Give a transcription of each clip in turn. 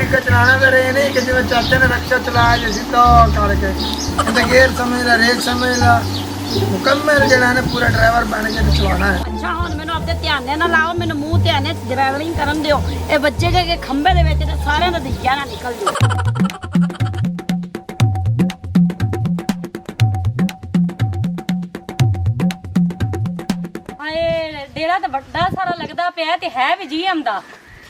का चलाना तो रहे नहीं कि जिम्मे चाचे ने रक्षा चलाया जैसी तो करके गेर समझ ला रेल समझ ला मुकम्मल जड़ा ने पूरा ड्राइवर बन के चलाना है। अच्छा हुन मैनू अपने ध्यान ना लाओ, मैनू मुंह ध्यान ड्राइवरिंग करन दियो। ए बच्चे के खंबे दे विच ते सारेयां दा दिखिया ना निकल जाओ। हाए डेरा तो बड़ा सारा लगदा पिया ते है भी जीएम दा,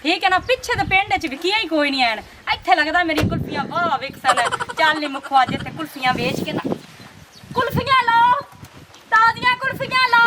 ठीक है ना। पिछे तो पिंड च विकिया ही कोई नहीं हैन, इत्थे लगदा मेरी कुल्फियां वाह विकसन चल नी मुखवा जे ते कुल्फियां बेच के ना कुल्फियां लो, ताजियां कुल्फियां लो,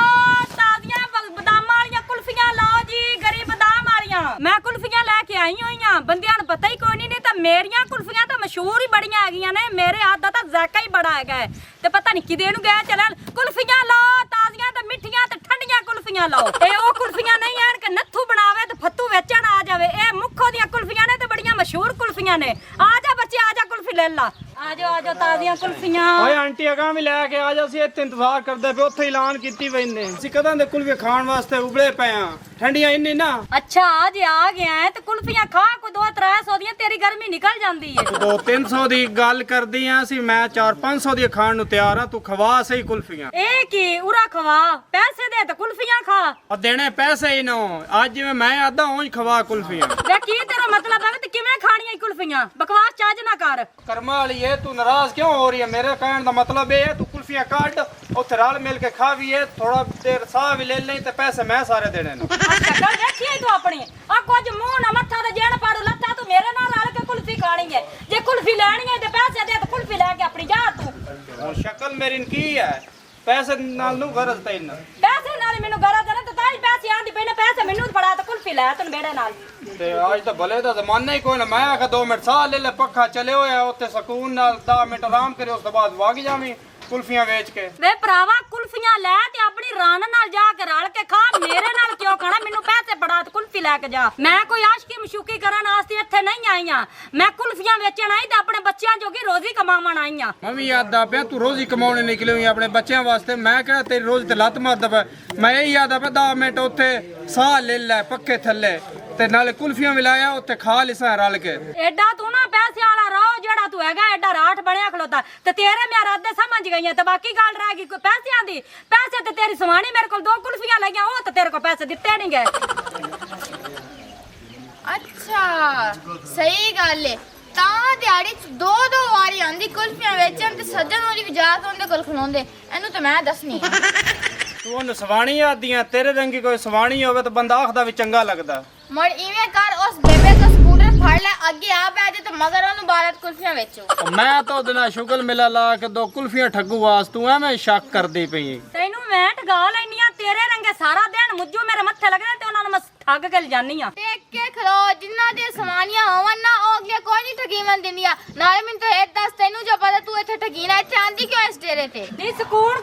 ताजियां बदाम वालियां कुल्फियां लो जी, गरीब बदाम वालियां। मैं कुल्फियां लेके आई हुई हां, बंदियां नूं पता ही कोई नहीं ते मेरियां कुल्फियां तो मशहूर ही बड़ियां हैगियां ने, मेरे हाथ दा तां जायका ही बड़ा हैगा है ते पता नहीं किदे नूं गए चलन। कुल्फियां लो, ताजियां ते मिठियां ते ठंडियां कुल्फियां लो। ए ओ कुल्फियां नहीं हैन कि नत्थू बनावे ते फत्तू वेचण आ जावे। ए मुखो दियां कुल्फियां ने ते बड़ियां मशहूर कुल्फियां ने। आ जा बच्चे आ जा कुल्फी ले ला, आ जाओ ताजियां कुल्फियां। ਓਏ ਆਂਟੀ ਅਗਾਂ ਵੀ ਲੈ ਕੇ ਆ ਜਾ, ਅਸੀਂ ਇੱਥੇ ਇੰਤਜ਼ਾਰ ਕਰਦੇ ਪਏ, ਉੱਥੇ ਐਲਾਨ ਕੀਤੀ ਪੈਂਦੇ ਅਸੀਂ ਕਦਾਂ ਦੇ ਕੁਲਫੀ ਖਾਣ ਵਾਸਤੇ ਉਬਲੇ ਪਏ ਆ, ਠੰਡੀਆਂ ਇੰਨੀ ਨਾ। अच्छा आज आ गया है तो कुल्फियां खा को 200-300 ਦੀਆਂ ਤੇਰੀ ਗਰਮੀ ਨਿਕਲ ਜਾਂਦੀ ਏ। 200-300 ਦੀ ਗੱਲ ਕਰਦੀ ਆ ਅਸੀਂ, ਮੈਂ 400-500 ਦੀ ਖਾਣ ਨੂੰ ਤਿਆਰ ਆ, ਤੂੰ ਖਵਾ ਸਹੀ ਕੁਲਫੀਆਂ। ਇਹ ਕੀ ਉਰਾ ਖਵਾ, ਪੈਸੇ ਦੇ ਤੇ ਕੁਲਫੀਆਂ ਖਾ। ਆ ਦੇਣੇ ਪੈਸੇ ਹੀ ਨਾ, ਅੱਜ ਜਿਵੇਂ ਮੈਂ ਆਦਾ ਉਂਝ ਖਵਾ ਕੁਲਫੀਆਂ। ਵੇ ਕੀ ਤੇਰਾ ਮਤਲਬ ਹੈ ਤੇ ਕਿਵੇਂ ਖਾਣੀਆਂ ਕੁਲਫੀਆਂ? ਬਕਵਾਸ ਚੱਜ ਨਾ ਕਰ। ਕਰਮਾ ਵਾਲੀ ਏ, ਤੂੰ ਨਾਰਾਜ਼ ਕਿਉਂ ਹੋ ਰਹੀ ਹੈ? ਮੇਰੇ ਕਹਿਣ ਦਾ ਮਤਲਬ ਇਹ ਹੈ ਤੂੰ ਕੁਲਫੀਆਂ ਕੱਢ, ਉੱਥੇ ਰਲ ਮਿਲ ਕੇ ਖਾ ਵੀ ਏ, ਥੋੜਾ ਦੇਰ ਸਾਹ ਵੀ ਲੈ ਲਈ ਤੇ ਪੈਸੇ ਮੈਂ ਸਾਰੇ ਦੇਣੇ ਨੇ। ਸ਼ਕਲ ਦੇਖੀ ਤੂੰ ਆਪਣੀ, ਆ ਕੁਝ ਮੂੰਹ ਨਾ ਮੱਥਾ ਤੇ ਜੇਣ ਪਾੜੂ ਲੱਤਾਂ, ਤੂੰ ਮੇਰੇ ਨਾਲ ਰਲ ਕੇ ਕੁਲਫੀ ਖਾਣੀ ਹੈ। ਜੇ ਕੁਲਫੀ ਲੈਣੀ ਹੈ ਤੇ ਪੈਸੇ ਦੇ ਤੇ ਕੁਲਫੀ ਲੈ ਕੇ ਆਪਣੀ ਜਾ ਤੂੰ। ਹੁਣ ਸ਼ਕਲ ਮੇਰੀ ਕੀ ਹੈ? ਪੈਸੇ ਨਾਲ ਨੂੰ ਗਰਜ ਤੈਨੂੰ, ਪੈਸੇ ਨਾਲ ਮੈਨੂੰ ਗਰਜ ਹੈ ਤੇ ਤਾਂ ਹੀ ਪੈਸੇ ਆਂਦੀ ਪਈ ਨੇ, ਪੈਸੇ ਮੈਨੂੰ ਫੜਾ ਤੇ ਕੁਲਫੀ ਲੈ ਤੈਨੂੰ ਮੇਰੇ ਨਾਲ। ਤੇ ਅੱਜ ਤਾਂ ਭਲੇ ਦਾ ਜ਼ਮਾਨਾ ਹੀ ਕੋਈ ਨਾ। ਮੈਂ ਆਖਾ 2 ਮਿੰਟ ਸਾਹ ਲੈ ਲੈ, ਪੱਖਾ ਚੱਲੇ ਹੋਇਆ ਉੱਤੇ ਸਕੂਨ ਨਾਲ 10 ਮਿੰਟ ਆਰਾਮ ਕਰੇ, ਉਸ ਤੋਂ ਬਾਅਦ ਵਗ ਜਾਵੀਂ ਕੁਲਫੀਆਂ ਵੇਚ ਕੇ। ਵੇ ਭਰਾਵਾ ਕੁਲਫੀਆਂ ਲੈ ਤੇ ਆਪਣੀ ਰਾਨ ਨਾਲ ਜਾ ਕੇ ਰਲ ਕੇ ਖਾ, ਮੇਰੇ ਨਾਲ ਕਿਉਂ ਖਾਣਾ? ਮੈਨੂੰ ਪੈਸੇ ਫੜਾ ਤੇ ਕੁਲਫੀ ਲੈ ਕੇ ਜਾ। ਮੈਂ ਕੋਈ ਆਸ਼ਕੀ ਮਸ਼ੂਕੀ ਕਰਨ ਵਾਸਤੇ ਇੱਥੇ ਨਹੀਂ ਆਈ ਆ, ਮੈਂ ਕੁਲਫੀਆਂ ਵੇਚਣ ਆਈ ਤੇ ਆਪਣੇ ਬੱਚਿਆਂ ਜੋਗੀ ਰੋਜ਼ੀ ਕਮਾਉਣ ਆਈ ਆ। ਮੈਂ ਵੀ ਯਾਦ ਪਿਆ ਤੂੰ ਰੋਜ਼ੀ ਕਮਾਉਣੇ ਨਿਕਲੀ ਹੋਈ ਆਪਣੇ ਬੱਚਿਆਂ ਵਾਸਤੇ, ਮੈਂ ਕਿਹੜਾ ਤੇਰੀ ਰੋਜ਼ ਤੇ ਲੱਤ ਮਾਰਦਾ ਪਿਆ। ਮੈਂ ਇਹ ਯਾਦ ਪਿਆ 10 ਮਿੰਟ ਉੱਥੇ ਸਾਹ ਲੈ ਲੈ ਪੱਖੇ ਥੱਲੇ ਤੇ ਨਾਲੇ ਕੁਲਫੀਆਂ ਮਿਲਾਇਆ, ਉੱਥੇ ਖਾ ਲਿਸਾ ਰਲ ਕੇ। ਐਡਾ ਤੂੰ ਨਾ ਪੈਸੇ ਵਾਲਾ ਰੋ ਜਿਹੜਾ ਤੂੰ ਹੈਗਾ, ਐਡਾ ਰਾਠ ਬਣਿਆ ਖਲੋਤਾ ਤੇ ਤੇਰੇ ਮੈਂ ਰਾਦੇ ਸਮਝ ਗਈਆਂ ਤੇ ਬਾਕੀ ਗੱਲ ਰਹਿ ਗਈ ਕੋਈ ਪੈਸਿਆਂ ਦੀ। ਪੈਸੇ ਤੇ ਤੇਰੀ ਸਵਾਣੀ ਮੇਰੇ ਕੋਲ 2 ਕੁਲਫੀਆਂ ਲਈਆਂ, ਉਹ ਤੇ ਤੇਰੇ ਕੋਲ ਪੈਸੇ ਦਿੱਤੇ ਨਹੀਂ ਗਏ। अच्छा सही गल है, ਤਾਂ ਦਿਹਾੜੀ ਚ 2-2 ਵਾਰੀ ਆਂਦੀ ਕੁਲਫੀਆਂ ਵੇਚਣ ਤੇ ਸੱਜਣ ਉਹਦੀ ਵਜਾਤ ਉਹਦੇ ਕੋਲ ਖਲੋਂਦੇ। ਇਹਨੂੰ ਤਾਂ ਮੈਂ ਦੱਸਣੀ ਆ। ਤੂੰ ਉਹਨੂੰ ਸਵਾਣੀ ਆਦੀਆਂ, ਤੇਰੇ ਰੰਗੀ ਕੋਈ ਸਵਾਣੀ ਹੋਵੇ ਤਾਂ ਬੰਦਾ ਆਖਦਾ ਵੀ ਚੰਗਾ ਲੱਗਦਾ। ਮੜ ਇਵੇਂ ਕਰ, ਉਸ ਬੇਬੇ ਦਾ ਸਕੂਟਰ ਫੜ ਲੈ, ਅੱਗੇ ਆ ਬੈ ਜਾ ਤੇ ਮਗਰ ਉਹਨੂੰ 12 ਕੁਲਫੀਆਂ ਵੇਚੋ। ਮੈਂ ਤਾਂ ਉਹਦੇ ਨਾਲ ਸ਼ੁਗਲ ਮਿਲਾ ਲਾ ਕੇ 2 ਕੁਲਫੀਆਂ ਠੱਗੂ ਵਾਸ, ਤੂੰ ਐਵੇਂ ਸ਼ੱਕ ਕਰਦੀ ਪਈ। ਤੈਨੂੰ ਮੈਂ ਠਗਾ ਲੈਣੀ ਆ, ਤੇਰੇ ਰੰਗੇ ਸਾਰਾ ਦਿਨ ਮੁੱਜੂ ਮੇਰੇ ਮੱਥੇ ਲੱਗਦੇ ਤੇ ਉਹਨਾਂ ਨੂੰ ਮੈਂ ਠੱਗ ਕੇ ਜਾਨੀ ਆ। ਦੇਖ ਕੇ ਖਲੋ, ਜਿੰਨਾ ਦੇ ਸਮਾਨੀਆਂ ਹੋਵਨ ਨਾ ਉਹ ਅਗਲੇ ਕੋਈ ਨਹੀਂ ਠਗੀਵਨ ਦਿੰਦੀਆਂ। ਨਾਲੇ ਮੈਨੂੰ ਤਾਂ ਇਹ ਦੱਸ, ਤੈਨੂੰ ਜੋ ਪਤਾ ਤੂੰ ਇੱਥੇ ਠਗੀਣਾ, ਇੱਥੇ ਆਂਦੀ ਕਿਉਂ ਇਸ ਡੇਰੇ ਤੇ? ਨਹੀਂ ਸਕੂਨ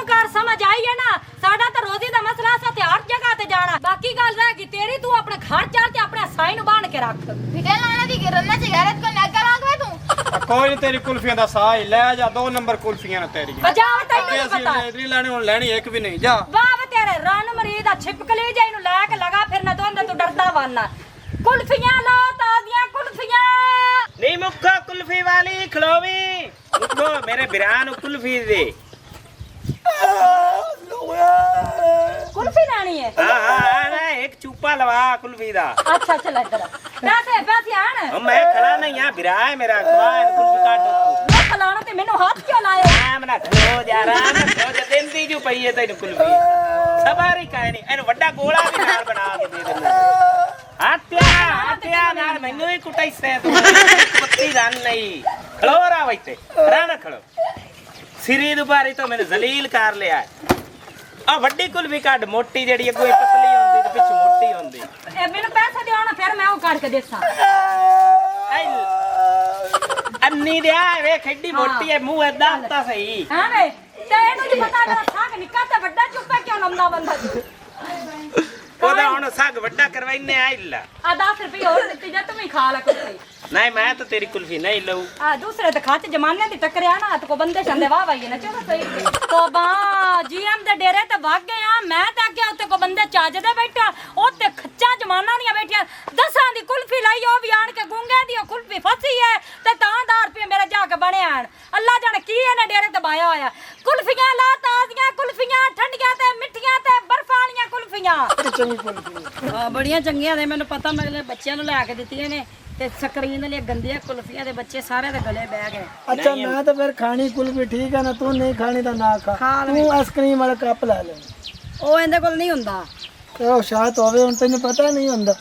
ਕਰ ਸਮਝ ਆਈ ਹੈ ਨਾ, ਸਾਡਾ ਤਾਂ ਰੋਜ਼ੀ ਦਾ ਮਸਲਾ ਸਾ ਤੇ ਹਰ ਜਗ੍ਹਾ ਤੇ ਜਾਣਾ। ਬਾਕੀ ਗੱਲ ਰਹਿ ਗਈ ਤੇਰੀ, ਤੂੰ ਆਪਣੇ ਘਰ ਚੱਲ ਤੇ ਆਪਣੇ ਸਾਈ ਨੂੰ ਬਾਂਧ ਕੇ ਰੱਖ। ਫਿਕਰ ਲਾਣਾ ਦੀ ਰੰਨਾ ਚ ਗੈਰਤ ਕੋ ਨਾ ਕਰਾਂਗੇ ਤੂੰ। ਕੋਈ ਨਹੀਂ, ਤੇਰੀ ਕੁਲਫੀਆਂ ਦਾ ਸਾਹ ਹੀ ਲੈ ਜਾ, 2 ਨੰਬਰ ਕੁਲਫੀਆਂ ਨੇ ਤੇਰੀਆਂ। ਜਾ ਤੈਨੂੰ ਪਤਾ ਨਹੀਂ ਲੈਣੀ, ਹੁਣ ਲੈਣੀ ਇੱਕ ਵੀ ਨਹੀਂ। ਜਾ ਵਾਹ ਵੇ ਤੇਰੇ ਰਨ ਮਰੀਦ ਆ ਛਿਪਕਲੀ ਜੇ ਇਹਨੂੰ ਲੈ ਕੇ ਲਗਾ ਫਿਰਨਾ ਦੋਂਦਾ, ਤੂੰ ਡਰਦਾ ਵਾਨਾ। ਕੁਲਫੀਆਂ ਲੋ, ਤਾਜ਼ੀਆਂ ਕੁਲਫੀਆਂ। ਨਹੀਂ ਮੁੱਖੋ ਕੁਲਫੀ ਵਾਲੀ ਖਲੋਵੀ, ਮੁੱਖੋ ਮੇਰੇ ਬਿਰਾਂ ਨੂੰ ਕੁਲਫੀ ਦੇ। ਕੁਲਫੀ ਲੈਣੀ ਹੈ? ਹਾਂ ਇੱਕ ਚੂਪਾ ਲਵਾ ਕੁਲਫੀ ਦਾ। ਅੱਛਾ ਚਲ ਇੱਧਰ ਪੈਸੇ ਆਣ। ਮੈਂ ਖੜਾ ਨਹੀਂ ਆ, ਬਿਰਾ ਹੈ ਮੇਰਾ, ਖਵਾ ਕੁਲਫੀ ਕੱਢ। ਮੈਂ ਖਲਾਣਾ ਤੇ ਮੈਨੂੰ ਹੱਥ ਕਿਉਂ ਲਾਇਆ? ਆਰਾਮ ਨਾਲ ਖਲੋ ਜਾ, ਆਰਾਮ ਨਾਲ ਖਲੋ ਜਾ, ਦਿੰਦੀ ਜੂ ਪਈ ਹੈ ਤੈਨੂੰ ਕੁਲਫੀ। ਸਵਾਰੀ ਕਾਇ ਨਹੀਂ, ਇਹਨੂੰ ਵੱਡਾ ਗੋਲਾ ਵੀ ਨਾਲ ਬਣਾ ਕੇ ਦੇ ਦਿੰਦਾ। ਹੱਥਿਆ ਨਾਲ ਮੈਨੂੰ ਹੀ ਕੁੱਟਾਈ ਸੈ ਤੂੰ, ਪੱਤੀ ਰਨ ਨਹੀਂ। ਖਲੋ ਰਾ ਬੈਠੇ, ਆਰਾਮ ਨਾਲ ਖਲੋ। ਸਿਰੀ ਦੁਬਾਰੀ ਤੋਂ ਮੈਨੂੰ ਜ਼ਲੀਲ ਕਰ ਲਿਆ। ਆ ਵੱਡੀ ਕੁਲਫੀ ਕੱਢ, ਮੋਟੀ ਜਿਹੜੀ ਕੋਈ ਪਤਲੀ ਹੁੰਦੀ ਤੇ ਪਿੱਛੇ ਮੋਟੀ ਹੁੰਦੀ। ਇਹ ਮੈਨੂੰ ਪੈਸੇ ਦਿਓ ਨਾ, ਫਿਰ ਮੈਂ ਉਹ ਕੱਢ ਕੇ ਦੇਸਾਂ। ਅੰਨੀ ਦੇ ਆ ਵੇਖ ਐਡੀ ਮੋਟੀ ਹੈ, ਮੂੰਹ ਏਦਾਂ ਤਾਂ ਸਹੀ। ਹਾਂ ਵੇ ਤੇ ਇਹਨੂੰ ਜੀ ਪਤਾ ਮੇਰਾ ਸਾਗ ਨਿੱਕਾ ਤੇ ਵੱਡਾ ਚੁੱਪਾ ਕਿਉਂ ਲੰਮਦਾ ਬੰਦਾ। ਉਹਦਾ ਹੁਣ ਸੱਗ ਵੱਡਾ ਕਰਵਾਈਨੇ ਆ ਇਲਾ ਆ 10 ਰੁਪਏ ਹੋਰ ਦਿੱਤੀ ਜਾ ਤੂੰ ਵੀ ਖਾ ਲੈ ਕੁਲਫੀ ਨਹੀਂ ਮੈਂ ਤਾਂ ਤੇਰੀ ਕੁਲਫੀ ਨਹੀਂ ਲਊ ਆ ਦੂਸਰੇ ਤੇ ਖੱਚ ਜਮਾਨੇ ਦੀ ਟੱਕਰਿਆ ਨਾ ਤੇ ਕੋ ਬੰਦੇ ਛੰਦੇ ਵਾਹ ਵਾਈ ਨਾ ਚਲੋ ਸਹੀ ਤੋਬਾ ਜੀਐਮ ਦੇ ਡੇਰੇ ਤੇ ਵਗ ਗਏ ਆ ਮੈਂ ਤਾਂ ਅੱਗੇ ਉੱਤੇ ਕੋ ਬੰਦੇ ਚੱਜਦੇ ਬੈਠਾ ਉੱਤੇ ਖੱਚਾਂ ਜਮਾਨਾਂ ਦੀਆਂ ਬੈਠੀਆਂ 10 ਦੀ ਕੁਲਫੀ ਲਾਈ ਉਹ ਵੀ ਆਣ ਕੇ ਗੁੰਗੇ ਦੀ ਉਹ ਕੁਲਫੀ ਫਸੀ ਹੈ ਤੇ ਤਾਂ 10 ਰੁਪਏ ਮੇਰੇ ਜਾ ਕੇ ਬਣੇ ਆਣ ਅੱਲਾ ਜਾਣੇ ਕੀ ਇਹਨੇ ਡੇਰੇ ਤੇ ਬਾਇਆ ਹੋਇਆ ਕੁਲਫੀਆਂ ਲਾ ਤਾਜ਼ੀਆਂ ਕੁਲਫੀਆਂ ਠੰਡੀਆਂ ਤੇ ਮਿੱਠੀਆਂ ਤੇ ਬਰਫ ਵਾਲੀਆਂ ਕੁਲਫੀਆਂ ਚੰਗੀ ਕੁਲਫੀ ਹਾਂ ਬੜੀਆਂ ਚੰਗੀਆਂ ਨੇ ਮੈਨੂੰ ਪਤਾ ਮੈਂ ਬੱਚਿਆਂ ਨੂੰ ਲੈ ਕੇ ਦਿੱਤੀਆਂ ਨੇ ਤੇ ਸਕਰੀਨ ਵਾਲੀਆਂ ਗੰਦੀਆਂ ਕੁਲਫੀਆਂ ਦੇ ਬੱਚੇ ਸਾਰੇ ਦੇ ਗਲੇ ਬਹਿ ਗਏ ਅੱਛਾ ਮੈਂ ਤਾਂ ਫਿਰ ਖਾਣੀ ਕੁਲਫੀ ਠੀਕ ਹੈ ਨਾ ਤੂੰ ਨਹੀਂ ਖਾਣੀ ਤਾਂ ਨਾ ਖਾ ਤੂੰ ਆਈਸਕ੍ਰੀਮ ਵਾਲਾ ਕੱਪ ਲੈ ਲੈ ਉਹ ਇਹਦੇ ਕੋਲ ਨਹੀਂ ਹੁੰਦਾ ਉਹ ਸ਼ਾਇਦ ਹੋਵੇ ਹੁਣ ਤੈਨੂੰ ਪਤਾ ਨਹੀਂ ਹੁੰਦਾ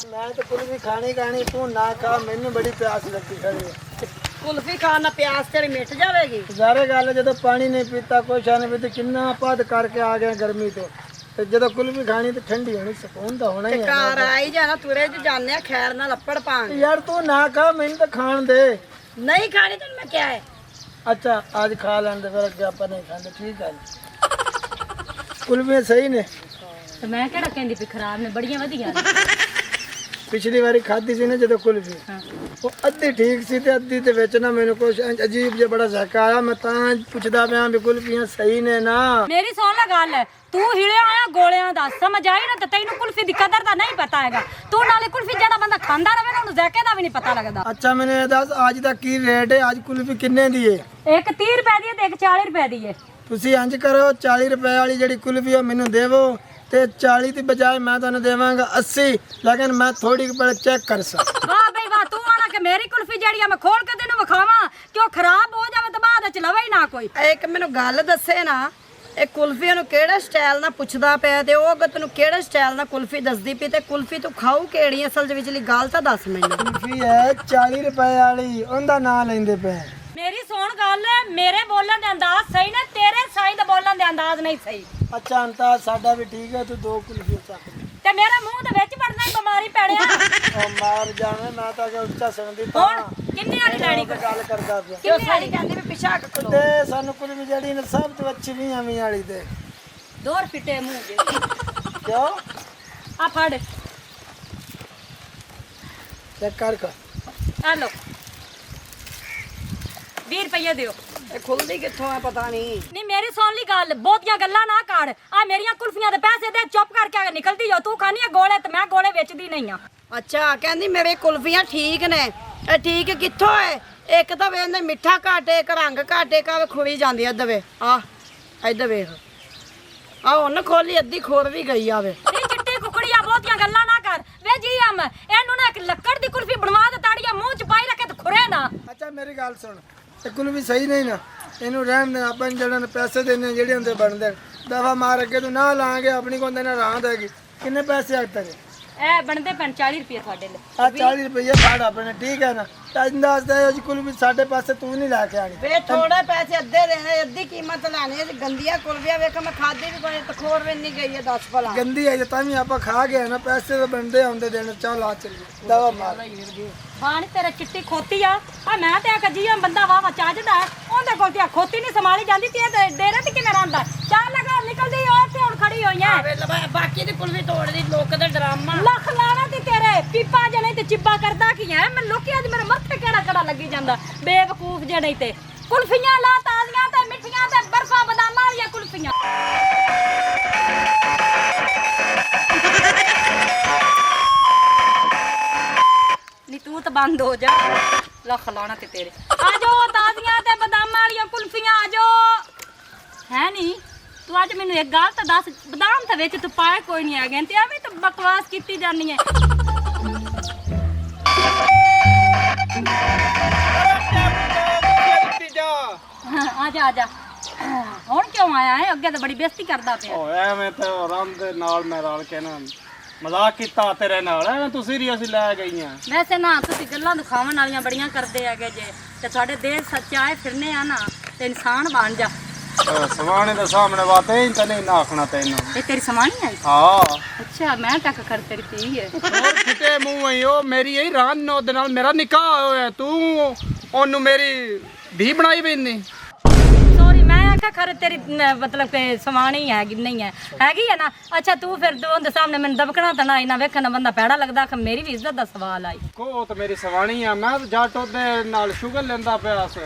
ਮੈਂ ਤਾਂ ਕੁਲਫੀ ਖਾਣੀ ਤੂੰ ਨਾ ਖਾ ਮੈਨੂੰ ਬੜੀ ਪਿਆਸ ਲੱਗੀ ਖੜੀ ਹੈ ਕੁਲਫੀ ਖਾਣ ਨਾਲ ਪਿਆਸ ਤੇਰੀ ਮਿਟ ਜਾਵੇਗੀ ਜ਼ਾਰੇ ਗੱਲ ਜਦੋਂ ਪਾਣੀ ਨਹੀਂ ਪੀਤਾ ਕੁਛ ਨਹੀਂ ਪੀਤਾ ਕਿੰਨਾ ਪੱਦ ਕਰਕੇ ਆ ਗਏ ਗਰਮੀ ਤੋਂ ਤੇ ਜਦੋਂ ਕੁਲਫੀ ਖਾਣੀ ਤੇ ਠੰਡੀ ਹੋਣੀ ਸਕੂਨ ਤਾਂ ਹੋਣਾ ਹੀ ਹੈ ਘਰ ਆਈ ਜਾਣਾ ਤੁਰੇ ਚ ਜਾਂਦੇ ਆ ਖੈਰ ਨਾਲ ਲੱਪੜ ਪਾਣ ਯਾਰ ਤੂੰ ਨਾ ਖਾ ਮੈਨੂੰ ਤਾਂ ਖਾਣ ਦੇ ਨਹੀਂ ਖਾਣੀ ਤੈਨੂੰ ਮੈਂ ਕਿਹਾ ਹੈ ਅੱਛਾ ਅੱਜ ਖਾ ਲੈਂਦੇ ਫਿਰ ਅੱਗੇ ਆਪਾਂ ਨਹੀਂ ਖਾਂਦੇ ਠੀਕ ਹੈ ਕੁਲਫੀ ਸਹੀ ਨੇ ਤੇ ਮੈਂ ਕਿਹੜਾ ਕਹਿੰਦੀ ਵੀ ਖਰਾਬ ਨੇ ਬੜੀਆਂ ਵਧੀਆ ਨੇ ਪਿਛਲੀ ਵਾਰੀ ਖਾਧੀ ਸੀ ਨਾ ਜਦੋਂ ਕੁਲਫੀ ਉਹ ਅੱਧੀ ਠੀਕ ਸੀ ਤੇ ਅੱਧੀ ਦੇ ਵਿੱਚ ਨਾ ਮੈਨੂੰ ਕੁਝ ਅਜੀਬ ਜਿਹਾ ਬੜਾ ਜ਼ਾਇਕਾ ਆਇਆ ਮੈਂ ਤਾਂ ਪੁੱਛਦਾ ਪਿਆ ਵੀ ਕੁਲਫੀਆਂ ਸਹੀ ਨੇ ਨਾ ਮੇਰੀ ਸੁਣ ਲੈ ਗੱਲ ਤੂੰ ਹਿਲਿਆ ਆਇਆ ਗੋਲਿਆਂ ਦਾ ਸਮਝ ਆਈ ਨਾ ਤੇ ਤੈਨੂੰ ਕੁਲਫੀ ਦੀ ਕਦਰ ਦਾ ਨਹੀਂ ਪਤਾ ਹੈਗਾ ਤੂੰ ਨਾਲੇ ਕੁਲਫੀ ਜਿਹੜਾ ਬੰਦਾ ਖਾਂਦਾ ਰਵੇ ਨਾ ਉਹਨੂੰ ਜ਼ਾਇਕੇ ਦਾ ਵੀ ਨਹੀਂ ਪਤਾ ਲੱਗਦਾ ਅੱਛਾ ਮੈਨੂੰ ਇਹ ਦੱਸ ਅੱਜ ਦਾ ਕੀ ਰੇਟ ਹੈ ਅੱਜ ਕੁਲਫੀ ਕਿੰਨੇ ਦੀ ਹੈ ਇੱਕ 30 ਰੁਪਏ ਦੀ ਹੈ ਤੇ ਇੱਕ 40 ਰੁਪਏ ਦੀ ਹੈ ਤੁਸੀਂ ਇੰਜ ਕਰੋ 40 ਰੁਪਏ ਵਾਲੀ ਜਿਹੜੀ ਕੁਲਫੀ ਉਹ ਮੈਨੂੰ ਦੇਵੋ ਤੇ 40 ਦੀ ਬਜਾਏ ਮੈਂ ਤੁਹਾਨੂੰ ਦੇਵਾਂਗਾ 80 ਲੇਕਿਨ ਮੈਂ ਥੋੜੀ ਪਹਿਲੇ ਚੈੱਕ ਕਰ ਸਕਾਂ ਵਾਹ ਬਈ ਵਾਹ ਤੂੰ ਆਣਾ ਕਿ ਮੇਰੀ ਕੁਲਫੀ ਜਿਹੜੀ ਆ ਮੈਂ ਖੋਲ ਕੇ ਤੈਨੂੰ ਵਿਖਾਵਾਂ ਕਿ ਉਹ ਖਰਾਬ ਹੋ ਜਾਵੇ ਤਾਂ ਬਾਅਦ ਵਿੱਚ ਲਵੇ ਹੀ ਨਾ ਕੋਈ ਇੱਕ ਮੈਨੂੰ ਗੱਲ ਦੱਸੇ ਨਾ ਇਹ ਕੁਲਫੀ ਨੂੰ ਕਿਹੜੇ ਸਟਾਈਲ ਨਾਲ ਪੁੱਛਦਾ ਪਿਆ ਤੇ ਉਹ ਅਗਰ ਤੈਨੂੰ ਕਿਹੜੇ ਸਟਾਈਲ ਨਾਲ ਕੁਲਫੀ ਦੱਸਦੀ ਪਈ ਤੇ ਕੁਲਫੀ ਤੂੰ ਖਾਊ ਕਿਹੜੀ ਅਸਲ ਦੇ ਵਿਚਲੀ ਗੱਲ ਤਾਂ ਦੱਸ ਮੈਨੂੰ ਕੁਲਫੀ ਹੈ 40 ਰੁਪਏ ਵਾਲੀ ਉਹਦਾ ਨਾਂ ਲੈਂਦੇ ਪਏ ਮੇਰੀ ਸੁਣ ਗੱਲ ਮੇਰੇ ਬੋਲਣ ਦੇ ਅੰਦਾਜ਼ ਸਹੀ ਨੇ ਤੇਰੇ ਸਾਈਂ ਦੇ ਬੋਲਣ ਦੇ ਅੰਦਾਜ਼ ਨਹੀਂ ਸਹੀ ਅੱਛਾ ਅੰਤਾ ਸਾਡਾ ਵੀ ਠੀਕ ਹੈ ਤੂੰ ਦੋ ਕੁਲਫੀ ਚੱਕ ਤੇ ਮੇਰੇ ਮੂੰਹ ਦੇ ਵਿੱਚ ਵੜਨਾ ਹੀ ਬਿਮਾਰੀ ਪੈਣਿਆ ਉਹ ਮਾਰ ਜਾਵੇਂ ਮੈਂ ਤਾਂ ਕਿ ਉੱਚਾ ਸੁਣਦੀ ਹੁਣ ਕਿੰਨੀ ਵਾਲੀ ਲੈਣੀ ਗੱਲ ਕਰਦਾ ਪਿਆ ਕਿੰਨੀ ਵਾਲੀ ਕਹਿੰਦੀ ਵੀ ਪਿਛਾ ਕੇ ਖਲੋ ਤੇ ਸਾਨੂੰ ਕੁਲਫੀ ਜਿਹੜੀ ਨੇ ਸਭ ਤੋਂ ਅੱਛੀ ਨਹੀਂ ਆਵੀਂ ਵਾਲੀ ਤੇ ਦੋਰ ਫਿੱਟੇ ਮੂੰਹ ਦੇ ਕਿਉਂ ਆ ਫੜ ਚੈੱਕ ਕਰ ਆ ਲੋ 20 ਰੁਪਏ ਦਿਓ ਇਹ ਖੁੱਲਦੀ ਕਿੱਥੋਂ ਆ ਪਤਾ ਨਹੀਂ ਨਹੀਂ ਮੇਰੀ ਸੁਣ ਲਈ ਗੱਲ ਬਹੁਤੀਆਂ ਗੱਲਾਂ ਨਾ ਕਰ ਆ ਮੇਰੀਆਂ ਕੁਲਫੀਆਂ ਦੇ ਪੈਸੇ ਦੇ ਚੁੱਪ ਕਰਕੇ ਆ ਨਿਕਲਦੀ ਜਾ ਤੂੰ ਖਾਣੀ ਆ ਗੋਲੇ ਤੇ ਮੈਂ ਗੋਲੇ ਵੇਚਦੀ ਨਹੀਂ ਆ ਅੱਛਾ ਕਹਿੰਦੀ ਮੇਰੇ ਕੁਲਫੀਆਂ ਠੀਕ ਨੇ ਇਹ ਠੀਕ ਕਿੱਥੋਂ ਹੈ ਇੱਕ ਤਾਂ ਵੇਂਦੇ ਮਿੱਠਾ ਘਾਟੇ ਇੱਕ ਰੰਗ ਘਾਟੇ ਕਾਵੇ ਖੁਰੀ ਜਾਂਦੀ ਆ ਦਵੇ ਆ ਇੱਧਰ ਵੇਖ ਆ ਹੁਣ ਖੋਲੀ ਅੱਧੀ ਖੋਰ ਵੀ ਗਈ ਆਵੇ ਇਹ ਚਿੱਟੀ ਕੁਕੜੀਆਂ ਬਹੁਤੀਆਂ ਗੱਲਾਂ ਨਾ ਕਰ ਵੇ ਜੀ ਅਮ ਇਹਨੂੰ ਨਾ ਇੱਕ ਲੱਕੜ ਦੀ ਕੁਲਫੀ ਬਣਵਾ ਦੇ ਤਾੜੀਆਂ ਮੂੰਹ ਚ ਪਾਈ ਰੱਖੇ ਤੇ ਖੁਰੇ ਨਾ ਅੱਛਾ ਮੇਰੀ ਗੱਲ ਸੁਣ ਇਹ ਕੁਲਫੀ ਸਹੀ ਨਹੀਂ ਨਾ ਇਹਨੂੰ ਰਹਿਣ ਦੇ ਆਪਾਂ ਜਿਹੜਾ ਨੇ ਪੈਸੇ ਦੇਣੇ ਜਿਹੜੇ ਹੁੰਦੇ ਬਣਦੇ ਦਫਾ ਮਾਰ ਅੱਗੇ ਤੂੰ ਨਾ ਲਾਂਗੇ ਆਪਣੀ ਕੋਲ ਨਾ ਰਾਂਦ ਹੈਗੀ ਕਿੰਨੇ ਪੈਸੇ ਆਤੇ ਨੇ ਇਹ ਬਣਦੇ ਪੈਣ 40 ਰੁਪਏ ਤੁਹਾਡੇ ਲਈ ਆ 40 ਰੁਪਏ ਫਾੜ ਆਪਣੇ ਠੀਕ ਹੈ ਨਾ ਤਾਂ ਅੰਦਾਜ਼ ਦਾ ਜੀ ਕੁਲਫੀ ਸਾਡੇ ਪਾਸੇ ਤੂੰ ਨਹੀਂ ਲੈ ਕੇ ਆਣੀ ਵੇ ਥੋੜੇ ਪੈਸੇ ਅੱਧੇ ਦੇਣੇ ਅੱਧੀ ਕੀਮਤ ਲੈਣੀ ਇਹ ਗੰਦੀਆਂ ਕੁਲਫੀਆਂ ਵੇਖ ਮੈਂ ਖਾਦੀ ਵੀ ਕੋਈ ਤਖੋਰ ਵੀ ਨਹੀਂ ਗਈ ਹੈ 10 ਭਲਾ ਗੰਦੀ ਹੈ ਤਾਂ ਵੀ ਆਪਾਂ ਖਾ ਗਏ ਨਾ ਪੈਸੇ ਤਾਂ ਬਣਦੇ ਆਉਂਦੇ ਦੇਣ ਚੱਲ ਆ ਚੱਲੀਏ ਦਵਾ ਮਾਰ ਬਾਣੀ ਤੇਰਾ ਚਿੱਟੀ ਖੋਤੀ ਆ ਮੈਂ ਤੇ ਆ ਜੀ ਬੰਦਾ ਵਾਵਾ ਚਾਜਦਾ ਉਹਦੇ ਕੋਲ ਤੇ ਆ ਖੋਤੀ ਨਹੀਂ ਸੰਭਾਲੀ ਜਾਂਦੀ ਤੇ ਡੇਰੇ ਤੇ ਕਿਵੇਂ ਰਹਿੰਦਾ ਚੱਲ ਲਗਾ ਨਿਕਲਦੀ ਔਰ ਤੇ ਹੁਣ ਖੜੀ ਹੋਈ ਐ ਵੇ ਬਾਕੀ ਦੀ ਕੁਲਫੀ ਤੋੜਦੀ ਲੋਕ ਦੇ ਡਰਾਮਾ ਲੱਖ ਲਾਣਾ ਤੇ ਤੇਰੇ ਪੀਪਾ ਜਣੇ ਤੇ ਚਿੱਬਾ ਕਰਦਾ ਕੀ ਐ ਮੈਂ ਲੋਕੀ ਅੱਜ ਮੇਰੇ ਮੱਥੇ ਕਿਹੜਾ ਕੜਾ ਲੱਗੀ ਜਾਂਦਾ ਬੇਵਕੂਫ ਜਣੇ ਤੇ ਕੁਲਫੀਆਂ ਲਾ ਤਾਜ਼ੀਆਂ ਤੇ ਮਿੱਠੀਆਂ ਤੇ ਬਰਫਾਂ ਬਦਾਮਾਂ ਵਾਲੀਆਂ ਕੁਲਫੀਆਂ ਨੀ ਤੂੰ ਤਾਂ ਬੰਦ ਹੋ ਜਾ ਲੱਖ ਲਾਣਾ ਤੇ ਤੇਰੇ ਆ ਜਾਓ ਤਾਜ਼ੀਆਂ ਤੇ ਬਦਾਮਾਂ ਵਾਲੀਆਂ ਕੁਲਫੀਆਂ ਆ ਜਾਓ ਹੈ ਨਹੀਂ ਤੂੰ ਅੱਜ ਮੈਨੂੰ ਇੱਕ ਗੱਲ ਤਾਂ ਦੱਸ ਬਦਾਮ ਤਾਂ ਵਿੱਚ ਤੂੰ ਪਾਏ ਕੋਈ ਨਹੀਂ ਆ ਗਏ ਤੇ ਐਵੇਂ ਤਾਂ ਬਕਵਾਸ ਕੀਤੀ ਜਾਨੀ ਹੈ ਆ ਜਾ ਆ ਜਾ ਹੁਣ ਕਿਉਂ ਆਇਆ ਹੈ ਅੱਗੇ ਤਾਂ ਬੜੀ ਬੇਇੱਜ਼ਤੀ ਕਰਦਾ ਪਿਆ ਓ ਐਵੇਂ ਤਾਂ ਆਰਾਮ ਦੇ ਨਾਲ ਮੈਂ ਰਲ ਕੇ ਨਾ ਮਜ਼ਾਕ ਕੀਤਾ ਤੇਰੇ ਨਾਲ ਐਵੇਂ ਤੂੰ ਸੀਰੀਅਸ ਲੈ ਗਈਆਂ ਵੈਸੇ ਨਾ ਤੁਸੀਂ ਗੱਲਾਂ ਦਿਖਾਉਣ ਵਾਲੀਆਂ ਬੜੀਆਂ ਕਰਦੇ ਹੈਗੇ ਜੇ ਤੇ ਤੁਹਾਡੇ ਦੇਸ਼ ਸੱਚਾਏ ਫਿਰਨੇ ਆ ਨਾ ਤੇ ਇਨਸਾਨ ਬਣ ਜਾ ਸਮਾਣੇ ਦੇ ਸਾਹਮਣੇ ਬਾਤੇ ਹੀ ਤਾਂ ਨਹੀਂ ਨਾ ਆਖਣਾ ਤੈਨੂੰ ਇਹ ਤੇਰੀ ਸਮਾਣੀ ਆਈ ਹਾਂ ਅੱਛਾ ਮੈਂ ਟੱਕ ਕਰ ਤੇਰੀ ਪੀ ਹੈ ਹੋਰ ਫਿੱਟੇ ਮੂੰਹ ਆਈ ਉਹ ਮੇਰੀ ਇਹ ਰਾਨ ਨੋ ਦੇ ਨਾਲ ਮੇਰਾ ਨਿਕਾਹ ਹੋਇਆ ਤੂੰ ਉਹਨੂੰ ਮੇਰੀ ਧੀ ਬਣਾਈ ਬੈਨੀ ਸੌਰੀ ਮੈਂ ਮੈਂ ਕਿਹਾ ਖਰੇ ਤੇਰੀ ਮਤਲਬ ਕਿ ਸਮਾਣੀ ਹੈਗੀ ਨਹੀਂ ਹੈਗੀ ਹੈ ਨਾ। ਅੱਛਾ ਤੂੰ ਫਿਰ ਉਹਦੇ ਸਾਹਮਣੇ ਮੈਨੂੰ ਦਬਕਣਾ ਤਾਂ ਨਾ ਇਹਨਾਂ ਵੇਖਣ ਬੰਦਾ ਪੈੜਾ ਲੱਗਦਾ ਕਿ ਮੇਰੀ ਵੀ ਇੱਜ਼ਤ ਦਾ ਸਵਾਲ ਆਈ। ਕੋ ਤਾਂ ਮੇਰੀ ਸਵਾਣੀ ਆ, ਮੈਂ ਤਾਂ ਜੱਟ ਉਹਦੇ ਨਾਲ ਸ਼ੁਗਰ ਲੈਂਦਾ ਪਿਆ ਸੀ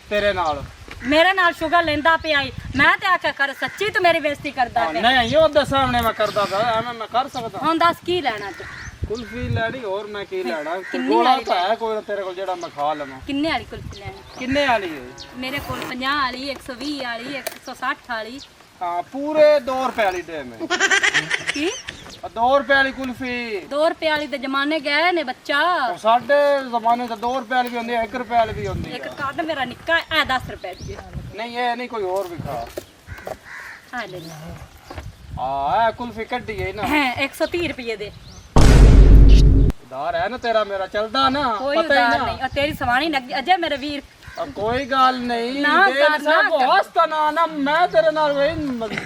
ਤੇਰੇ ਨਾਲ। ਮੇਰੇ ਨਾਲ ਸ਼ੁਗਰ ਲੈਂਦਾ ਪਿਆ ਈ। ਮੈਂ ਤੇ ਆਖਿਆ ਕਰ ਸੱਚੀ ਤੂੰ ਮੇਰੀ ਬੇਇੱਜ਼ਤੀ ਕਰਦਾ ਪਿਆ। ਨਹੀਂ ਉਹਦੇ ਸਾਹਮਣੇ ਮੈਂ ਕਰਦਾ ਪਿਆ, ਐਵੇਂ ਮੈਂ ਕਰ ਸਕਦਾ? ਹੁਣ ਦੱਸ ਕੀ ਲੈਣਾ ਤੂੰ? ਕੁਲਫੀ ਲੈਣੀ, ਹੋਰ ਮੈਂ ਕੀ ਲੈਣਾ? ਕਿੰਨੀ ਗੋਲਾ ਵਾਲੀ ਤਾਂ ਹੈ ਕੋਈ ਤੇਰੇ ਕੋਲ ਜਿਹੜਾ ਮੈਂ ਖਾ ਲਵਾਂ। ਕਿੰਨੇ ਵਾਲੀ ਕੁਲਫੀ ਲੈਣੀ? ਕਿੰਨੇ ਵਾਲੀ ਹੈ? ਮੇਰੇ ਕੋਲ 50 ਵਾਲੀ 120 ਵਾਲੀ 160 ਵਾਲੀ। ਹਾਂ ਪੂਰੇ 2 ਰੁਪਏ ਵਾਲੀ ਦੇ ਮੈਂ। ਕੀ 2 ਰੁਪਏ ਵਾਲੀ ਕੁਲਫੀ? 2 ਰੁਪਏ ਵਾਲੀ ਤੇ ਜ਼ਮਾਨੇ ਗਏ ਨੇ ਬੱਚਾ। ਸਾਡੇ ਜ਼ਮਾਨੇ 'ਚ 2 ਰੁਪਏ ਵਾਲੀ ਵੀ ਹੁੰਦੀ ਹੈ, 1 ਰੁਪਏ ਵਾਲੀ ਵੀ ਹੁੰਦੀ ਇੱਕ ਹੈ। ਕਾਰਡ ਮੇਰਾ ਨਿੱਕਾ ਐ 10 ਰੁਪਏ ਦੀ। ਨਹੀਂ ਇਹ ਨਹੀਂ, ਕੋਈ ਹੋਰ ਵੀ ਖਾ। ਆ ਲੈ ਹਾਂ ਇਹ ਕੁਲਫੀ ਕੱਢੀ ਹੈ ਨਾ, 130 ਰੁਪਏ ਦੇ। ਉਧਾਰ ਹੈ ਨਾ ਤੇਰਾ ਮੇਰਾ ਚੱਲਦਾ ਨਾ, ਕੋਈ ਪਤਾ ਉਧਾਰ ਹੀ ਨਾ। ਨਹੀਂ। ਆ ਤੇਰੀ ਸਵਾਣੀ ਲੱਗੀ ਅਜੇ ਮੇਰੇ ਵੀਰ। ਕੋਈ ਗੱਲ ਨਹੀਂ, ਨਾ ਦੇਖ ਕਰ, ਨਾ ਸਭ ਕਰ। ਹੱਸਦਾ ਨਾ ਮੈਂ ਤੇਰੇ ਨਾਲ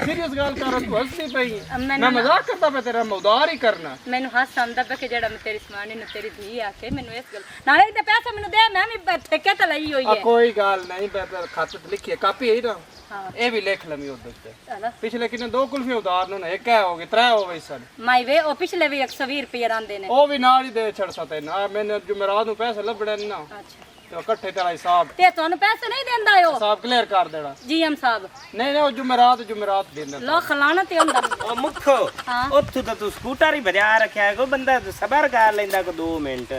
ਸੀਰੀਅਸ ਗੱਲ ਕਰ ਰਿਹਾ, ਤੂੰ ਹੱਸਦੀ ਪਈ। ਮੈਂ ਮਜ਼ਾਕ ਕਰਦਾ ਪਿਆ, ਤੇਰਾ ਮੈਂ ਉਧਾਰ ਹੀ ਕਰਨਾ। ਮੈਨੂੰ ਹਾਸ ਆਉਂਦਾ ਪਿਆ ਕਿ ਜਿਹੜਾ ਮੈਂ ਤੇਰੀ ਸਵਾਣੀ ਨੂੰ ਤੇਰੀ ਧੀ ਆ ਕੇ ਮੈਨੂੰ ਇਸ ਗੱਲ ਨਾਲੇ ਇਹਦੇ ਪੈਸੇ ਮੈਨੂੰ ਦੇ, ਮੈਂ ਵੀ ਠੇਕੇ ਤੇ ਲਈ ਹੋਈ ਆ ਹੈ। ਕੋਈ ਗੱਲ ਨਹੀਂ, ਮੈਂ ਖਾਤੇ ਤੇ ਲਿਖੀ ਹੈ, ਕਾਪੀ ਹੈ ਨਾ, ਹਾਂ ਇਹ ਵੀ ਲਿਖ ਲਵੀਂ ਉਹਦੇ ਉੱਤੇ। ਚਲ ਪਿਛਲੇ ਕਿੰਨੇ 2 ਕੁਲਫੀ ਉਧਾਰ ਨੂੰ ਨਾ, ਇੱਕ ਹੈ ਹੋ ਗਈ 3 ਹੋ ਗਈ ਸਨ। ਮਾਈ ਵੇ ਉਹ ਪਿਛਲੇ ਵੀ 120 ਰੁਪਏ ਰਹਿੰਦੇ ਨੇ। ਉਹ ਵੀ ਨਾਲ ਹੀ ਦੇ ਛੜ ਸਤੇ ਨਾ, ਮੈਨੂੰ ਜੁਮੇਰਾਤ ਨੂੰ ਪੈਸੇ ਲੱਭਣੇ ਨੇ ਨਾ, ਅੱਛਾ ਤੇ ਉਹ ਇਕੱਠੇ ਤੇਰਾ ਹਿਸਾਬ ਤੇ ਤੁਹਾਨੂੰ ਪੈਸੇ ਨਹੀਂ ਦਿੰਦਾ ਉਹ ਹਿਸਾਬ ਕਲੀਅਰ ਕਰ ਦੇਣਾ। ਜੀਐਮ ਸਾਹਿਬ? ਨਹੀਂ ਉਹ ਜੁਮੇਰਾਤ ਦਿੰਦਾ। ਲੋ ਖਲਾਣਾ ਤੇ ਹੁੰਦਾ। ਉਹ ਮੁੱਖੋ ਹਾਂ। ਉੱਥੋਂ ਤਾਂ ਤੂੰ ਸਕੂਟਰ ਹੀ ਬਜਾ ਰੱਖਿਆ ਹੈ, ਕੋਈ ਬੰਦਾ ਸਬਰ ਕਰ ਲੈਂਦਾ ਕੋ 2 ਮਿੰਟ।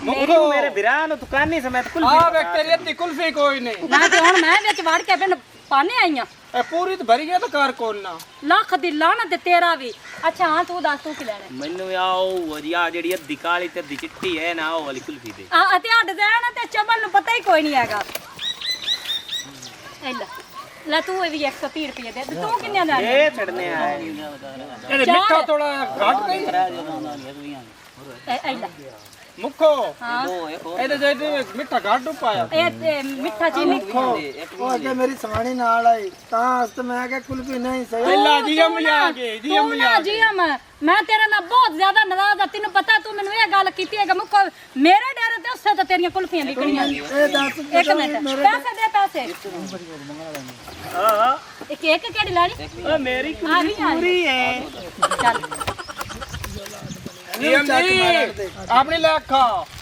ਮੁੱਖੋ ਮੇਰੇ ਵਿਰਾਹ ਨੂੰ ਦੁਕਾਨੀ ਸਮੇਤ ਕੁਲਫੀ ਆ ਵੇਖ ਤੇਰੀ ਅੱਧੀ ਕੁਲਫੀ ਕੋਈ ਨਹੀਂ। ਨਾ ਤੇ ਹੁਣ ਮੈਂ ਵਿੱਚ ਵੜ ਕੇ ਪਿੰਡ ਪਾਣੇ ਆਈਆਂ। ਇਹ ਪੂਰੀ ਤਾਂ ਭਰੀ ਗਿਆ ਤਾਂ ਕਾਰ ਕੋਲ ਨਾ। ਲੱਖ ਦੀ ਲਾਣਾ ਤੇ ਤੇਰਾ ਵੀ। ਅੱਛਾ ਹਾਂ ਤੂੰ ਦੱਸ ਤੂੰ ਕੀ ਲੈਣਾ? ਮੈਨੂੰ ਆਓ ਵਧੀਆ ਜਿਹੜੀ ਅੱਧੀ ਕਾਲੀ ਤੇ ਅੱਧੀ ਚਿੱਟੀ ਹੈ ਨਾ, ਉਹ ਵਾਲੀ ਕੁਲਫੀ ਦੇ। ਆ ਤੇ ਆ ਡਿਜ਼ਾਈਨ ਤੇ ਚਮਲ ਨੂੰ ਪਤਾ ਹੀ ਕੋਈ ਨਹੀਂ ਹੈਗਾ। ਲੈ ਲੈ ਤੂੰ ਇਹ ਵੀ 130 ਰੁਪਏ ਦੇ। ਤੂੰ ਕਿੰਨੇ ਦਾ ਲੈਣਾ? ਇਹ ਛੜਨੇ ਆਏ ਇਹਦੇ ਮਿੱਠਾ ਥੋੜਾ ਘੱਟ ਨਹੀਂ ਇਹ ਲੈ ਮੁੱਖੋ, ਹਾਂ ਇਹਦੇ ਜਿਹੜੇ ਮਿੱਠਾ ਘੱਟ ਪਾਇਆ। ਇਹ ਤੇ ਮਿੱਠਾ ਚੀਨੀ ਉਹ ਅੱਗੇ ਮੇਰੀ ਸਵਾਣੀ ਨਾਲ ਆਈ ਤਾਂ ਹਸਤ ਮੈਂ ਕਿਹਾ ਕੁਲਫੀ ਨਹੀਂ ਸਹੀ। ਪਹਿਲਾਂ ਜੀਐਮ ਜਾ ਕੇ ਤੂੰ ਨਾ ਜੀਐਮ ਮੈਂ ਤੇਰੇ ਨਾਲ ਬਹੁਤ ਜ਼ਿਆਦਾ ਨਾਰਾਜ਼ ਆ। ਤੈਨੂੰ ਪਤਾ ਤੂੰ ਮੈਨੂੰ ਇਹ ਗੱਲ ਕੀਤੀ ਹੈਗਾ ਮੁੱਕੋ ਮੇਰੇ ਡੇਰੇ ਤੇ ਉਸੇ ਤਾਂ ਤੇਰੀਆਂ ਕੁਲਫੀਆਂ ਵਿਕਣੀਆਂ। ਇਹ ਦੱਸ ਇੱਕ ਮਿੰਟ ਪੈਸੇ ਦੇ ਪੈਸੇ। ਹਾਂ ਇੱਕ ਕਿਹੜੀ ਲੈਣੀ? ਉਹ ਮੇਰੀ ਆ ਵੀ ਆ ਪੂਰੀ ਹੈ। ਚੱਲ ਜੀਐਮ ਜੀ ਆਪਣੀ ਲੱਖਾ।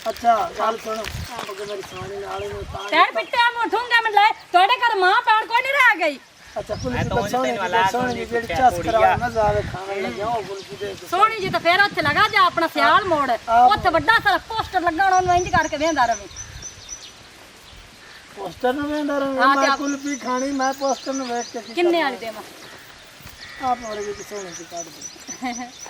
ਅੱਛਾ ਗੱਲ ਸੁਣ, ਅੱਗੇ ਮੇਰੀ ਸਵਾਣੀ ਨਾਲ ਹੀ ਤਾਂ ਟੈਰ ਪਿੱਟੇ ਆ ਮੋਠੂੰਗਾ ਮੈਂ ਲੈ ਤੁਹਾਡੇ ਘਰ ਮਾਂ ਭੈਣ ਕੋਈ ਨਹੀਂ ਰਹਿ ਗਈ। ਅੱਛਾ ਕੁਲਫੀ ਤਾਂ ਸੋਹਣੀ ਜਿਹੜੀ ਚਸ ਕਰਾ ਮਜ਼ਾ ਆਵੇ ਖਾਣ ਲੱਗਿਆ ਉਹ ਕੁਲਫੀ ਦੇ। ਸੋਹਣੀ ਜੀ ਤਾਂ ਫੇਰ ਉੱਥੇ ਲਗਾ ਜਾ ਆਪਣਾ ਸਿਆਲ ਮੋੜ ਉੱਥੇ ਵੱਡਾ ਸਾਰਾ ਪੋਸਟਰ ਲੱਗਣਾ ਉਹਨੂੰ ਇੰਜ ਕਰਕੇ ਵੇਂਦਾ ਰਵੇ। ਪੋਸਟਰ ਨੂੰ ਵੇਂਦਾ ਰਹੇ ਹਾਂ, ਤੇ ਮੈਂ ਆਪ- ਕੁਲਫੀ ਖਾਣੀ, ਮੈਂ ਪੋਸਟਰ ਨੂੰ ਵੇਖ ਕੇ ਕਿੰਨੇ ਵਾਲੀ ਦੇਵਾਂ? ਆਪ ਹੋਰ ਵੀ ਸੋਹਣੀ ਸੀ ਕੱਢ ਦੇ।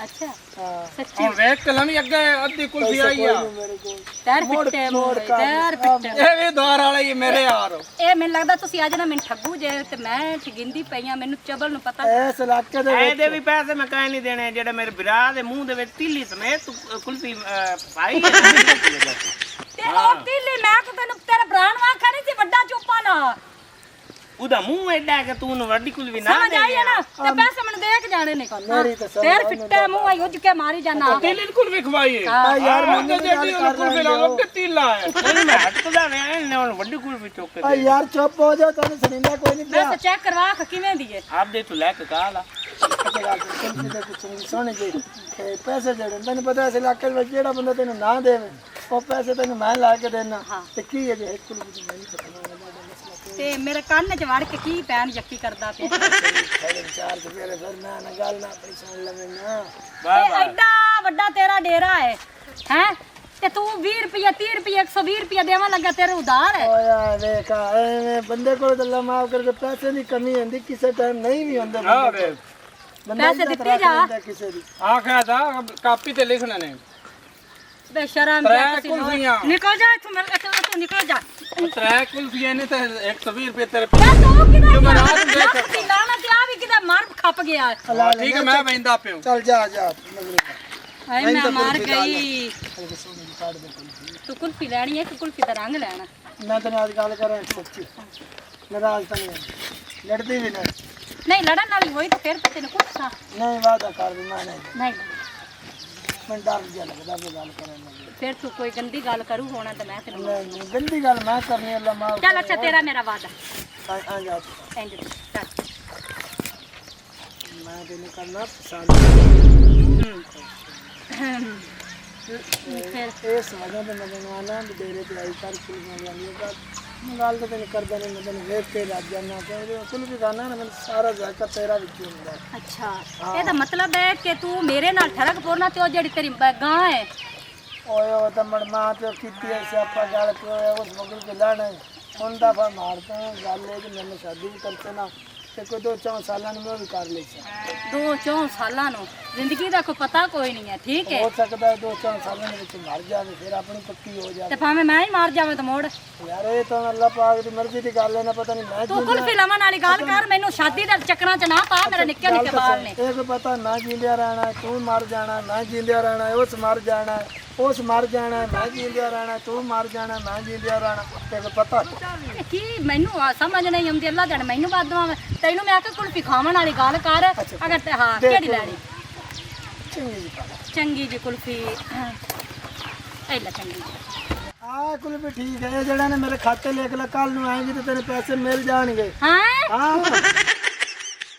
ਅੱਛਾ ਹਾਂ ਸੱਚੀ ਹੁਣ ਵੇਖ ਤੇ ਲਵੀਂ ਅੱਗੇ ਅੱਧੀ ਕੁਲਫੀ ਆਈ ਆ। ਮੇਰੇ ਕੋਲ ਟੈਰ ਪਿੱਟੇ ਮੋੜ ਟੈਰ ਪਿੱਟੇ। ਇਹ ਵੀ ਦਵਾਰ ਵਾਲਾ ਹੀ ਮੇਰੇ ਯਾਰ। ਇਹ ਮੈਨੂੰ ਲੱਗਦਾ ਤੁਸੀਂ ਅੱਜ ਨਾ ਮੈਨੂੰ ਠੱਗੂ ਜੇ ਤੇ ਮੈਂ ਠਗਿੰਦੀ ਪਈ ਆ। ਮੈਨੂੰ ਚਬਲ ਨੂੰ ਪਤਾ ਇਸ ਇਲਾਕੇ ਦੇ ਵਿੱਚ ਇਹਦੇ ਵੀ ਪੈਸੇ ਮੈਂ ਕਾਹ ਨਹੀਂ ਦੇਣੇ, ਜਿਹੜੇ ਮੇਰੇ ਵਿਰਾਹ ਦੇ ਮੂੰਹ ਦੇ ਵਿੱਚ ਤੀਲੀ ਸਮੇਤ ਤੂੰ ਕੁਲਫੀ ਪਾਈ ਹੈ। ਤੇ ਉਹ ਤੀਲੀ ਮੈਂ ਤਾਂ ਤੈਨੂੰ ਤੇਰੇ ਭਰਾ ਨੂੰ ਆਖਿਆ ਨਹੀਂ ਸੀ ਵੱਡਾ ਚੁੱਪਾ ਨਾ। ਉਹਦਾ ਮੂੰਹ ਐਡਾ ਕਿ ਤੂੰ ਉਹਨੂੰ ਵੱਡੀ ਕੁਲਫੀ ਨਾ ਸਮਝ ਦੇ ਆਈ ਹੈ ਨਾ? ਤੇ ਪੈਸੇ ਮੈਨੂੰ ਦੇ ਕੇ ਜਾਣੇ ਨੇ ਮੇਰੀ ਤਾਂ ਸਮਝ ਟੈਰ ਪਿੱਟੇ ਮੂੰਹ ਆਈ ਉੱਜ ਕੇ ਮਾਰੀ ਜਾਣਾ। ਤੇਲੀ ਕੁਲਫੀ ਖਵਾਈ ਹੈ ਆ ਯਾਰ ਉਹਦੇ ਮੈਨੂੰ ਜਿਹੜੀ ਉਹਨੂੰ ਕੁਲਫੀ ਲਾਉਂ ਤੇ ਤੀਲਾ ਹੈ। ਉਹਨੂੰ ਮੈਂ ਹੱਟਦਾ ਵੇ ਇਹਨੇ ਹੁਣ ਵੱਡੀ ਕੁਲਫੀ ਚੁੱਕ ਕੇ ਆ ਯਾਰ ਚੁੱਪ ਹੋ ਜਾ, ਤੈਨੂੰ ਸੁਣੀਂਦਾ ਕੋਈ ਨਹੀਂ ਪਿਆ। ਬਸ ਚੈੱਕ ਕਰਵਾ ਕੇ ਕਿਵੇਂ ਦੀ ਹੈ। ਆਪਦੇ ਤੂੰ ਲੈ ਕੇ ਕਾਲਾ ਕੁਲਫੀ ਦੇ ਕੁਛ ਸੋਹਣੀ ਜੀ ਤੇ ਪੈਸੇ ਜਿਹੜੇ ਤੈਨੂੰ ਪਤਾ ਇਸ ਇਲਾਕੇ ਵਿੱਚ ਜਿਹੜਾ ਬੰਦਾ ਤੈਨੂੰ ਨਾ ਦੇਵੇ ਉਹ ਪੈਸੇ ਤੈਨੂੰ ਮੈਂ ਲਾ ਕੇ ਦੇਣਾ। ਤੇ ਕੀ ਹੈ ਜੇ ਇੱਕ ਕੁਲਫੀ ਦੀ ਮੈਨੂੰ ਪਤਾ ਤੇ ਮੇਰੇ ਕੰਨ 'ਚ ਵੜ ਕੇ ਕੀ ਪੈਣ ਯੱਕੀ ਕਰਦਾ ਪਿਆ। ਚਾਰ ਸਵੇਰੇ ਫਿਰ ਮੈਂ ਨਾ ਗੱਲ ਨਾ ਆਪਣੀ ਸੁਣ ਲਵੇਂ ਨਾ। ਇਹ ਐਡਾ ਵੱਡਾ ਤੇਰਾ ਡੇਰਾ ਹੈ ਹੈ ਤੇ ਤੂੰ 20 ਰੁਪਏ 30 ਰੁਪਏ 120 ਰੁਪਏ ਦੇਵਾਂ ਲੱਗਾ ਤੇਰੇ ਉਧਾਰ ਹੈ। ਓਏ ਵੇਖ ਐਵੇਂ ਬੰਦੇ ਕੋਲ ਤਾਂ ਮਾਫ ਕਰਕੇ ਪੈਸੇ ਦੀ ਕਮੀ ਹੁੰਦੀ, ਕਿਸੇ ਟਾਈਮ ਨਹੀਂ ਵੀ ਹੁੰਦਾ ਬੰਦੇ ਕੋਲ। ਬੰਦਾ ਪੈਸੇ ਇੱਜ਼ਤ ਦਿੱਤੇ ਰੱਖ ਜਾ। ਲੈਂਦਾ ਕਿਸੇ ਦੀ। ਆਖਿਆ ਤਾਂ ਕਾਪੀ ਤੇ ਲਿਖਣੇ ਨੇ ਬੇਸ਼ਰਮ ਤਰੇ ਜਿਹਾ ਤੁਸੀਂ ਕੁਲਫੀਆਂ। ਨਿਕਲ ਜਾ ਇੱਥੋਂ ਮੇਰੇ ਤੂੰ ਨਿਕਲ ਜਾ। 3 ਕੁਲਫੀਆਂ ਨੇ ਤੇ 120 ਰੁਪਏ ਤੇਰੇ ਯਾ ਤੂੰ ਕਿਹਦਾ ਜੁਮਰਾਤ ਨੂੰ ਦੇਖ। ਲੱਖ ਦੀ ਲਾਣਾ ਤੇ ਆ ਵੀ ਕਿਦਾ ਮਰ ਖੱਪ ਗਿਆ। ਠੀਕ ਹੈ ਮੈਂ ਬੈਂਦਾ ਪਿਓ। ਚੱਲ ਜਾ ਜਾ ਮਗਰੇ ਹਾਏ ਮੈਂ ਮਰ ਗਈ। ਤੂੰ ਕੁਲਫੀ ਲੈਣੀ ਹੈ ਕਿ ਕੁਲਫੀ ਦਾ ਰੰਗ ਲੈਣਾ? ਮੈਂ ਤੈਨੂੰ ਅੱਜ ਗੱਲ ਕਰਾਂ ਸੱਚੀ, ਨਾਰਾਜ਼ ਤਾਂ ਨਹੀਂ ਹਾਂ। ਲੜਦੀ ਵੀ ਨਹੀਂ। ਨਹੀਂ ਲੜਨ ਵਾਲੀ ਹੋਈ ਤਾਂ ਫਿਰ ਤਾਂ ਤੈਨੂੰ ਕੁਛ ਨਹੀਂ ਵਾਦਾ ਕਰ ਵੀ ਮੈਂ ਨਹੀਂ। ਨਹੀਂ ਮੈਨੂੰ ਡਰ ਜਿਹਾ ਲੱਗਦਾ ਵੀ ਗੱਲ ਕਰਨ ਨੂੰ ਫਿਰ ਤੂੰ ਕੋਈ ਗੰਦੀ ਗੱਲ ਕਰੂ ਹੋਣਾ ਤੇ ਮੈਂ ਤੈਨੂੰ ਨਹੀਂ ਗੰਦੀ ਗੱਲ ਮੈਂ ਕਰਨੀ ਅੱਲਾ ਮਾਫ ਚੱਲ ਅੱਛਾ ਤੇਰਾ ਮੇਰਾ ਵਾਦਾ ਆ ਜਾ ਇੰਜ ਚੱਲ ਮੈਂ ਤੈਨੂੰ ਕਰਨਾ ਪਸੰਦ ਫਿਰ ਇਸ ਵਜ੍ਹਾ ਤੇ ਮੈਂ ਤੈਨੂੰ ਆਨਾ ਵੀ ਡੇਰੇ ਤੇ ਆਈ ਕਰ ਕੁਲੀਆਂ ਜਾਂਦੀ ਹੈ ਗੱਲ ਤਾਂ ਤੈਨੂੰ ਕਰਦਾ ਨਹੀਂ ਮੈਂ ਤੈਨੂੰ ਵੇਖ ਕੇ ਰੱਜ ਜਾਣਾ ਕਿਉਂਕਿ ਕੁਲ ਵੀ ਗਾਣਾ ਨਾ ਮੈਨੂੰ ਸਾਰਾ ਜ਼ਾਇਕਾ ਤੇਰਾ ਵਿੱਚ ਹੀ ਹੁੰਦਾ ਅੱਛਾ ਇਹਦਾ ਮਤਲਬ ਹੈ ਕਿ ਤੂੰ ਮੇਰੇ ਨਾਲ ਠਰਕ ਪੋਰਨਾ ਤੇ ਉਹ ਜਿਹੜੀ ਤੇਰੀ ਗਾਂ ਹੈ ਓਏ ਉਹ ਤਾਂ ਮੜਮਾ ਤੇ ਕੀਤੀ ਐ ਸਿਆਪਾ ਗੱਲ ਪਿਆ ਉਸ ਮਗਰ ਕੇ ਲਾਣਾ ਹੁਣ ਦਾ ਫਾ ਮਾਰਦਾ ਗੱਲ ਹੈ ਕਿ ਮੈਨੂੰ ਸ਼ਾਦੀ ਵੀ ਕਰਤੇ ਨਾ ਤੇ ਕੋਈ 2-4 ਸਾਲਾਂ ਨੂੰ ਮੈਂ ਵੀ ਕਰ ਲਈ ਸੀ 2-4 ਸਾਲਾਂ ਨੂੰ ਜ਼ਿੰਦਗੀ ਦਾ ਕੋਈ ਪਤਾ ਕੋਈ ਨਹੀਂ ਹੈ ਠੀਕ ਹੈ ਹੋ ਸਕਦਾ ਹੈ 2-4 ਸਾਲਾਂ ਦੇ ਵਿੱਚ ਮਰ ਜਾਵੇ ਫਿਰ ਆਪਣੀ ਪੱਕੀ ਹੋ ਜਾਵੇ ਤੇ ਭਾਵੇਂ ਮੈਂ ਹੀ ਮਾਰ ਜਾਵਾਂ ਤਾਂ ਮੋੜ ਯਾਰ ਇਹ ਤਾਂ ਅੱਲਾਹ ਪਾਕ ਦੀ ਮਰਜ਼ੀ ਦੀ ਗੱਲ ਹੈ ਨਾ ਪਤਾ ਨਹੀਂ ਮੈਂ ਤੂੰ ਕੁਲਫੀ ਲਵਣ ਵਾਲੀ ਗੱਲ ਕਰ ਮੈਨੂੰ ਸ਼ਾਦੀ ਦੇ ਚੱਕਰਾਂ 'ਚ ਨਾ ਪਾ ਮੇਰੇ ਨਿੱਕੇ ਨਿੱਕੇ ਬਾਲ ਨੇ ਇਹ ਕੋਈ ਪਤਾ ਨਾ ਜਿੰਦਿਆ ਰਹਿਣਾ ਤੂੰ ਮਰ ਜਾਣਾ ਮੈਂ ਜਿੰਦਿਆ ਰਹਿਣਾ ਉਸ ਮਰ ਜਾਣਾ ਉਸ ਮਰ ਜਾਣਾ ਮੈਂ ਜਿੰਦਿਆ ਰਹਿਣਾ ਤੂੰ ਮਰ ਜਾਣਾ ਮੈਂ ਜਿੰਦਿਆ ਰਹਿਣਾ ਤੇ ਕੋਈ ਪਤਾ ਇਹ ਕੀ ਮੈਨੂੰ ਸਮਝ ਨਹੀਂ ਆਉਂਦੀ ਅੱਲਾ ਜਾਣੇ ਮੈਨੂੰ ਬਾਦਵਾ ਤੈਨੂੰ ਮੈਂ ਆਖਿਆ ਕੁਲਫੀ ਖਾਵਣ ਵਾਲੀ ਗੱਲ ਕਰ ਅਗਰ ਤੇ ਹਾਂ ਕਿਹੜੀ ਲੈਣੀ ਚੰਗੀ ਜੀ ਚੰਗੀ ਜੀ ਕੁਲਫੀ ਇਹ ਲੈ ਚੰਗੀ ਜੀ ਆ ਕੁਲ ਵੀ ਠੀਕ ਹੈ ਇਹ ਜਿਹੜਾ ਨੇ ਮੇਰੇ ਖਾਤੇ ਲਿਖ ਲੈ ਕੱਲ ਨੂੰ ਆਏਗੀ ਤੇ ਤੇਰੇ ਪੈਸੇ ਮਿਲ ਜਾਣਗੇ ਹਾਂ ਹਾਂ